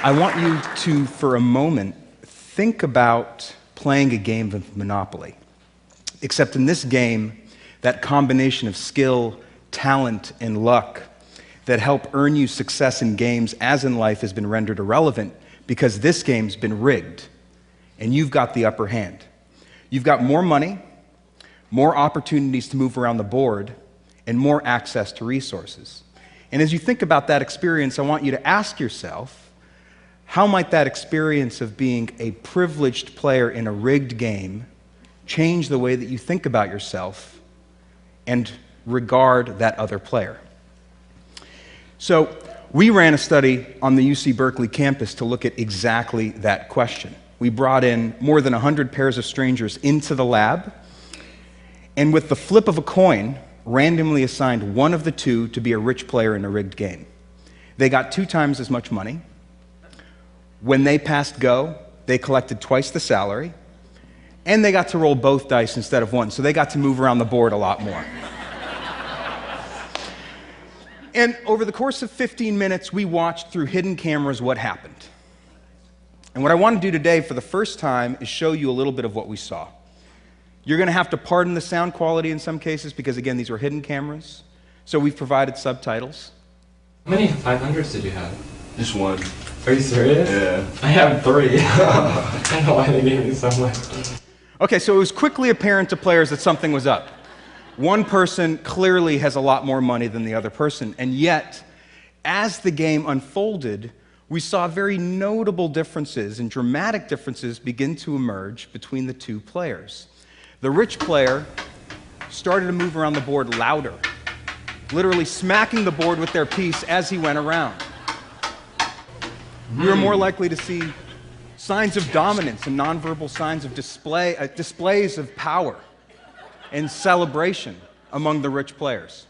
I want you to, for a moment, think about playing a game of Monopoly. Except in this game, that combination of skill, talent, and luck that help earn you success in games as in life has been rendered irrelevant because this game's been rigged, and you've got the upper hand. You've got more money, more opportunities to move around the board, and more access to resources. And as you think about that experience, I want you to ask yourself, how might that experience of being a privileged player in a rigged game change the way that you think about yourself and regard that other player? So we ran a study on the UC Berkeley campus to look at exactly that question. We brought in more than 100 pairs of strangers into the lab, and with the flip of a coin, randomly assigned one of the two to be a rich player in a rigged game. They got 2 times as much money. When they passed go, they collected twice the salary, and they got to roll both dice instead of one, so they got to move around the board a lot more. And over the course of 15 minutes, we watched through hidden cameras what happened. And what I want to do today for the first time is show you a little bit of what we saw. You're going to have to pardon the sound quality in some cases because, again, these were hidden cameras. So we've provided subtitles. How many 500s did you have? Just one. Are you serious? Yeah. I have 3. I don't know why they gave me so much. Okay, so it was quickly apparent to players that something was up. One person clearly has a lot more money than the other person, and yet, as the game unfolded, we saw very notable differences and dramatic differences begin to emerge between the two players. The rich player started to move around the board louder, literally smacking the board with their piece as he went around. We were more likely to see signs of dominance and nonverbal signs of displays of power and celebration among the rich players.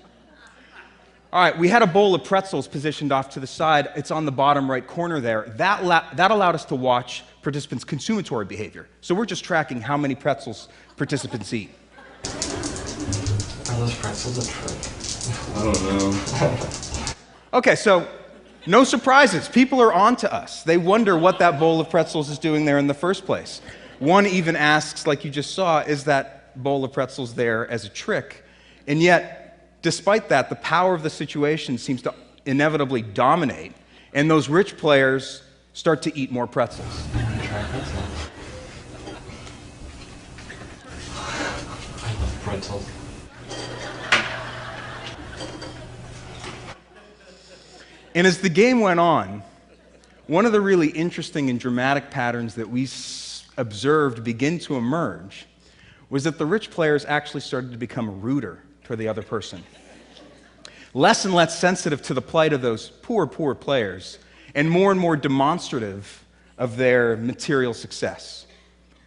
All right, we had a bowl of pretzels positioned off to the side. It's on the bottom right corner there. That allowed us to watch participants' consumatory behavior. So we're just tracking how many pretzels participants eat. Are those pretzels a trick? I don't know. Okay, so no surprises. People are on to us. They wonder what that bowl of pretzels is doing there in the first place. One even asks, like you just saw, is that bowl of pretzels there as a trick? And yet, despite that, the power of the situation seems to inevitably dominate, and those rich players start to eat more pretzels. I want to try pretzels. I love pretzels. And as the game went on, one of the really interesting and dramatic patterns that we observed begin to emerge was that the rich players actually started to become ruder toward the other person. Less and less sensitive to the plight of those poor players, and more demonstrative of their material success.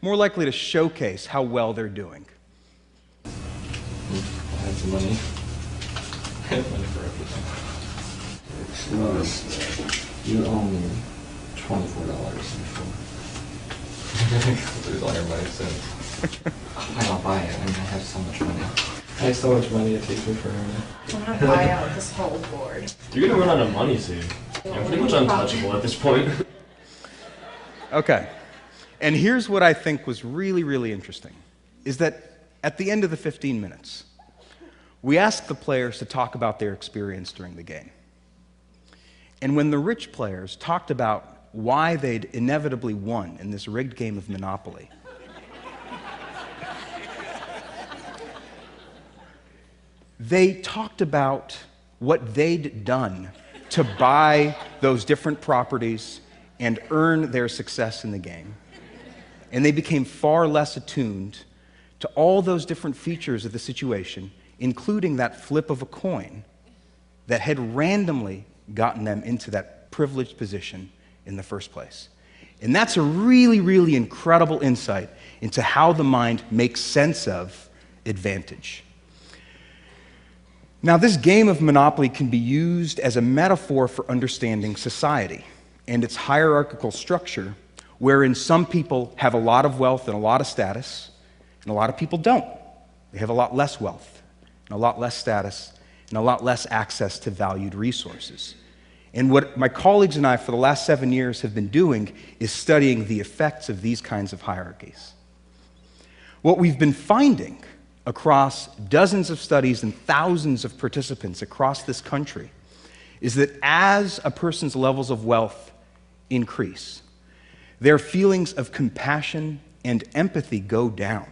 More likely to showcase how well they're doing. I have some money. I have money for everything. You owe me $24 before. Lose all your money soon. I'll buy it. I mean, I have so much money. I have so much money, it takes me forever. I'm gonna buy out this whole board. You're gonna run out of money soon. I'm pretty much untouchable at this point. Okay, and here's what I think was really interesting, is that at the end of the 15 minutes, we asked the players to talk about their experience during the game. And when the rich players talked about why they'd inevitably won in this rigged game of Monopoly, they talked about what they'd done to buy those different properties and earn their success in the game. And they became far less attuned to all those different features of the situation, including that flip of a coin that had randomly gotten them into that privileged position in the first place. And that's a really incredible insight into how the mind makes sense of advantage. Now, this game of Monopoly can be used as a metaphor for understanding society and its hierarchical structure, wherein some people have a lot of wealth and a lot of status, and a lot of people don't. They have a lot less wealth, and a lot less status, and a lot less access to valued resources. And what my colleagues and I for the last 7 years have been doing is studying the effects of these kinds of hierarchies. What we've been finding across dozens of studies and thousands of participants across this country is that as a person's levels of wealth increase, their feelings of compassion and empathy go down.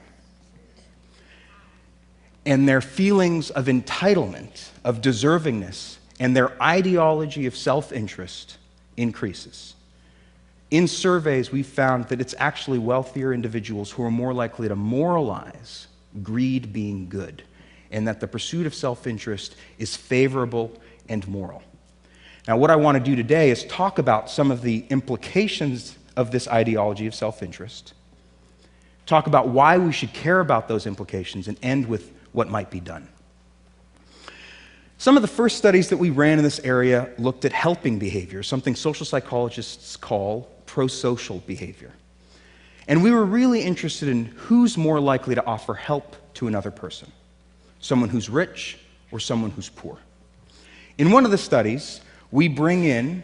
And their feelings of entitlement, of deservingness, and their ideology of self-interest increases. In surveys, we found that it's actually wealthier individuals who are more likely to moralize greed being good, and that the pursuit of self-interest is favorable and moral. Now, what I want to do today is talk about some of the implications of this ideology of self-interest, talk about why we should care about those implications, and end with what might be done. Some of the first studies that we ran in this area looked at helping behavior, something social psychologists call prosocial behavior. And we were really interested in who's more likely to offer help to another person, someone who's rich or someone who's poor. In one of the studies, we bring in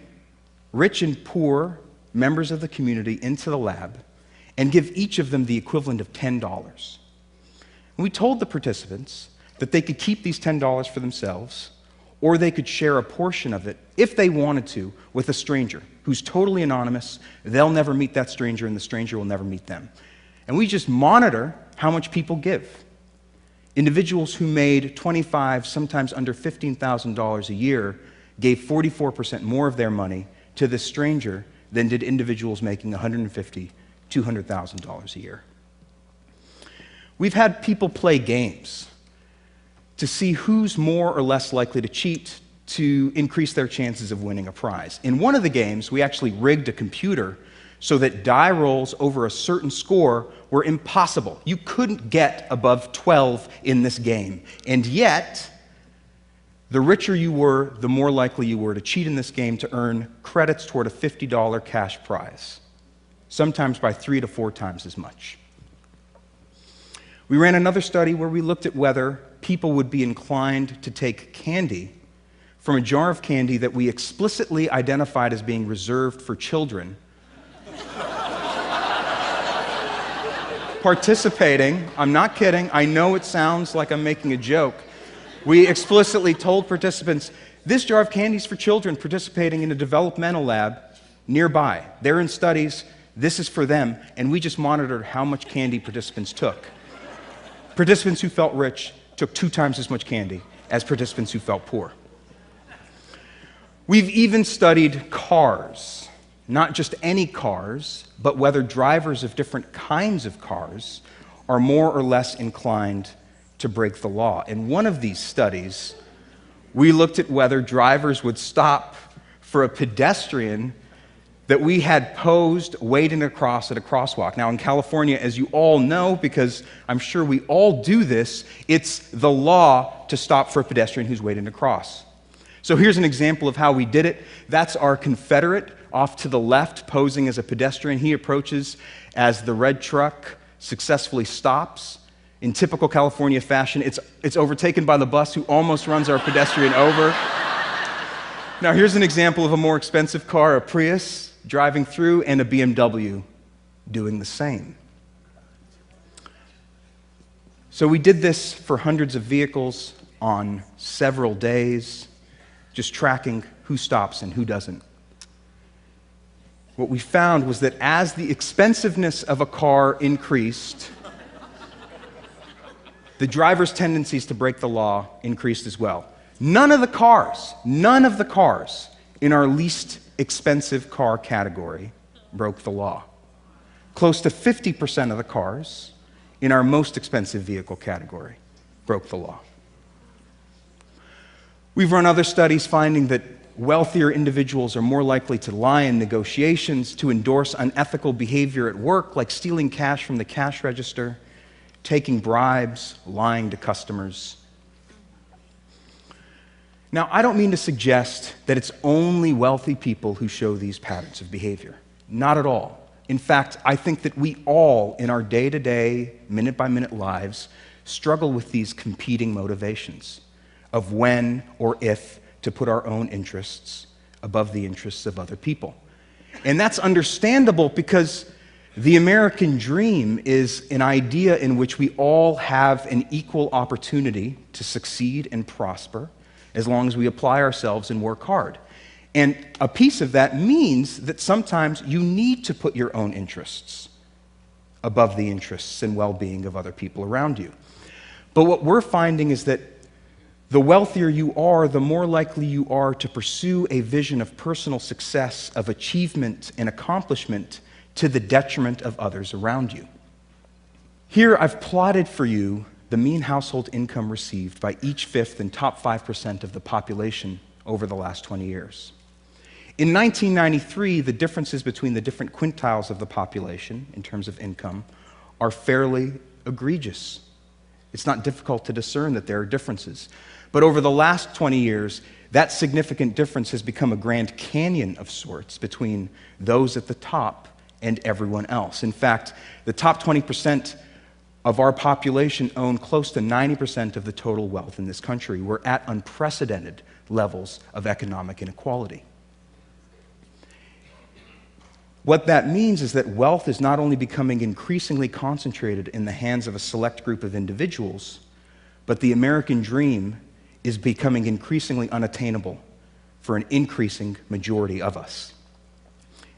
rich and poor members of the community into the lab and give each of them the equivalent of $10. And we told the participants that they could keep these $10 for themselves, or they could share a portion of it, if they wanted to, with a stranger who's totally anonymous. They'll never meet that stranger, and the stranger will never meet them. And we just monitor how much people give. Individuals who made $25,000, sometimes under $15,000 a year, gave 44% more of their money to this stranger than did individuals making $150,000, $200,000 a year. We've had people play games to see who's more or less likely to cheat to increase their chances of winning a prize. In one of the games, we actually rigged a computer so that die rolls over a certain score were impossible. You couldn't get above 12 in this game. And yet, the richer you were, the more likely you were to cheat in this game to earn credits toward a $50 cash prize, sometimes by 3 to 4 times as much. We ran another study where we looked at whether people would be inclined to take candy from a jar of candy that we explicitly identified as being reserved for children, participating. I'm not kidding. I know it sounds like I'm making a joke. We explicitly told participants, this jar of candy is for children participating in a developmental lab nearby. They're in studies. This is for them. And we just monitored how much candy participants took. Participants who felt rich took 2 times as much candy as participants who felt poor. We've even studied cars, not just any cars, but whether drivers of different kinds of cars are more or less inclined to break the law. In one of these studies, we looked at whether drivers would stop for a pedestrian that we had posed waiting across at a crosswalk. Now, in California, as you all know, because I'm sure we all do this, it's the law to stop for a pedestrian who's waiting to cross. So here's an example of how we did it. That's our Confederate off to the left, posing as a pedestrian. He approaches as the red truck successfully stops. In typical California fashion, it's overtaken by the bus, who almost runs our pedestrian over. Now, here's an example of a more expensive car, a Prius, driving through, and a BMW doing the same. So we did this for hundreds of vehicles on several days, just tracking who stops and who doesn't. What we found was that as the expensiveness of a car increased, the driver's tendencies to break the law increased as well. None of the cars in our least expensive car category broke the law. Close to 50% of the cars in our most expensive vehicle category broke the law. We've run other studies finding that wealthier individuals are more likely to lie in negotiations, to endorse unethical behavior at work, like stealing cash from the cash register, taking bribes, lying to customers. Now, I don't mean to suggest that it's only wealthy people who show these patterns of behavior. Not at all. In fact, I think that we all, in our day-to-day, minute-by-minute lives, struggle with these competing motivations of when or if to put our own interests above the interests of other people. And that's understandable because the American dream is an idea in which we all have an equal opportunity to succeed and prosper as long as we apply ourselves and work hard. And a piece of that means that sometimes you need to put your own interests above the interests and well-being of other people around you. But what we're finding is that the wealthier you are, the more likely you are to pursue a vision of personal success, of achievement and accomplishment to the detriment of others around you. Here I've plotted for you the mean household income received by each fifth and top 5% of the population over the last 20 years. In 1993, the differences between the different quintiles of the population in terms of income are fairly egregious. It's not difficult to discern that there are differences. But over the last 20 years, that significant difference has become a Grand Canyon of sorts between those at the top and everyone else. In fact, the top 20% of our population own close to 90% of the total wealth in this country. We're at unprecedented levels of economic inequality. What that means is that wealth is not only becoming increasingly concentrated in the hands of a select group of individuals, but the American dream is becoming increasingly unattainable for an increasing majority of us.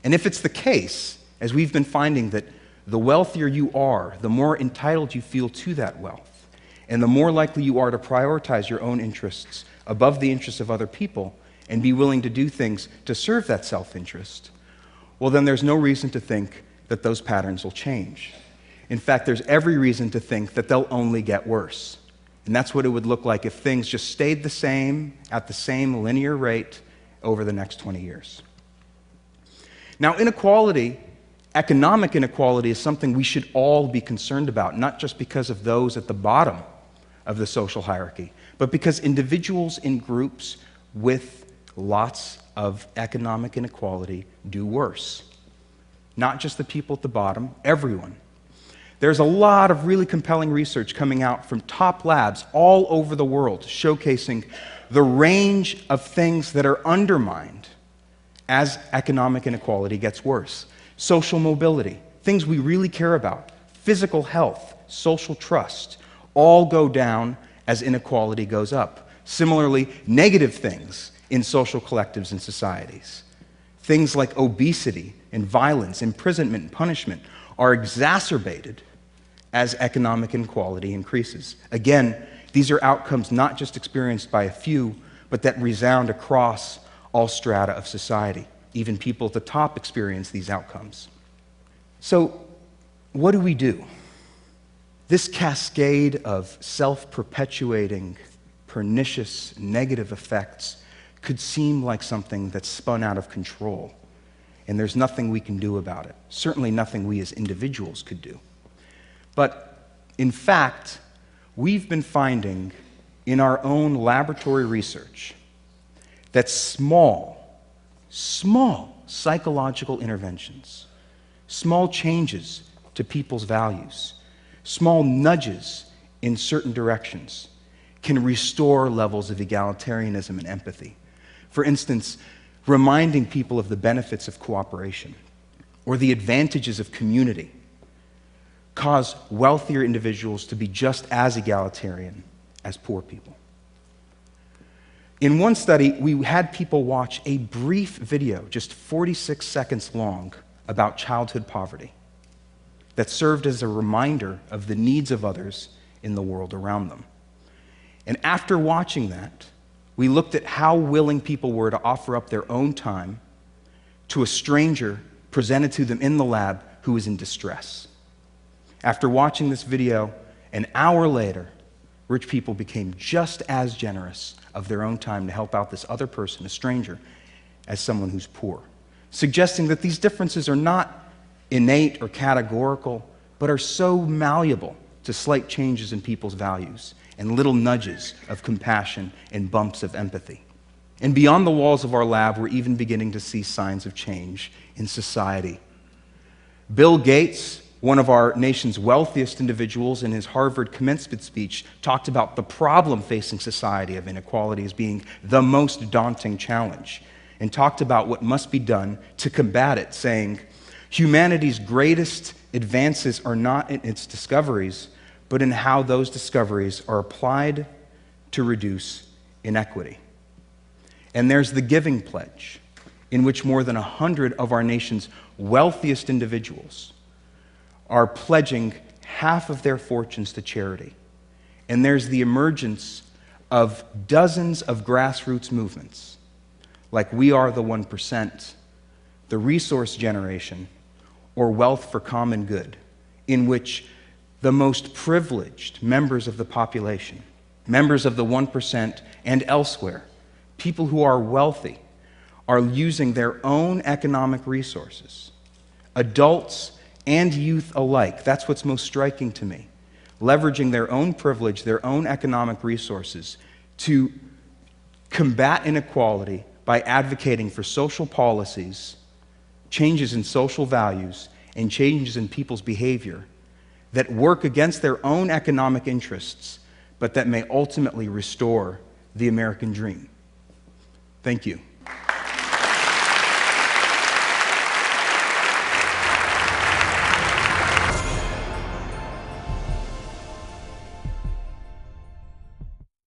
And if it's the case, as we've been finding, that the wealthier you are, the more entitled you feel to that wealth, and the more likely you are to prioritize your own interests above the interests of other people and be willing to do things to serve that self-interest, well, then there's no reason to think that those patterns will change. In fact, there's every reason to think that they'll only get worse. And that's what it would look like if things just stayed the same at the same linear rate over the next 20 years. Now, inequality, economic inequality, is something we should all be concerned about, not just because of those at the bottom of the social hierarchy, but because individuals in groups with lots of economic inequality do worse. Not just the people at the bottom, everyone. There's a lot of really compelling research coming out from top labs all over the world showcasing the range of things that are undermined as economic inequality gets worse. Social mobility, things we really care about, physical health, social trust, all go down as inequality goes up. Similarly, negative things in social collectives and societies. Things like obesity and violence, imprisonment and punishment are exacerbated as economic inequality increases. Again, these are outcomes not just experienced by a few, but that resound across all strata of society. Even people at the top experience these outcomes. So, what do we do? This cascade of self-perpetuating, pernicious, negative effects could seem like something that's spun out of control, and there's nothing we can do about it. Certainly nothing we as individuals could do. But in fact, we've been finding in our own laboratory research that small psychological interventions, small changes to people's values, small nudges in certain directions can restore levels of egalitarianism and empathy. For instance, reminding people of the benefits of cooperation or the advantages of community cause wealthier individuals to be just as egalitarian as poor people. In one study, we had people watch a brief video, just 46 seconds long, about childhood poverty that served as a reminder of the needs of others in the world around them. And after watching that, we looked at how willing people were to offer up their own time to a stranger presented to them in the lab who was in distress. After watching this video, an hour later, rich people became just as generous of their own time to help out this other person, a stranger, as someone who's poor, suggesting that these differences are not innate or categorical, but are so malleable to slight changes in people's values and little nudges of compassion and bumps of empathy. And beyond the walls of our lab, we're even beginning to see signs of change in society. Bill Gates, one of our nation's wealthiest individuals, in his Harvard commencement speech, talked about the problem facing society of inequality as being the most daunting challenge. and talked about what must be done to combat it, saying, humanity's greatest advances are not in its discoveries, but in how those discoveries are applied to reduce inequity. And there's the Giving Pledge, in which more than 100 of our nation's wealthiest individuals are pledging half of their fortunes to charity. And there's the emergence of dozens of grassroots movements, like We Are the 1%, the Resource Generation, or Wealth for Common Good, in which the most privileged members of the population, members of the 1% and elsewhere, people who are wealthy, are using their own economic resources, adults and youth alike. That's what's most striking to me. Leveraging their own privilege, their own economic resources to combat inequality by advocating for social policies, changes in social values, and changes in people's behavior that work against their own economic interests, but that may ultimately restore the American dream. Thank you.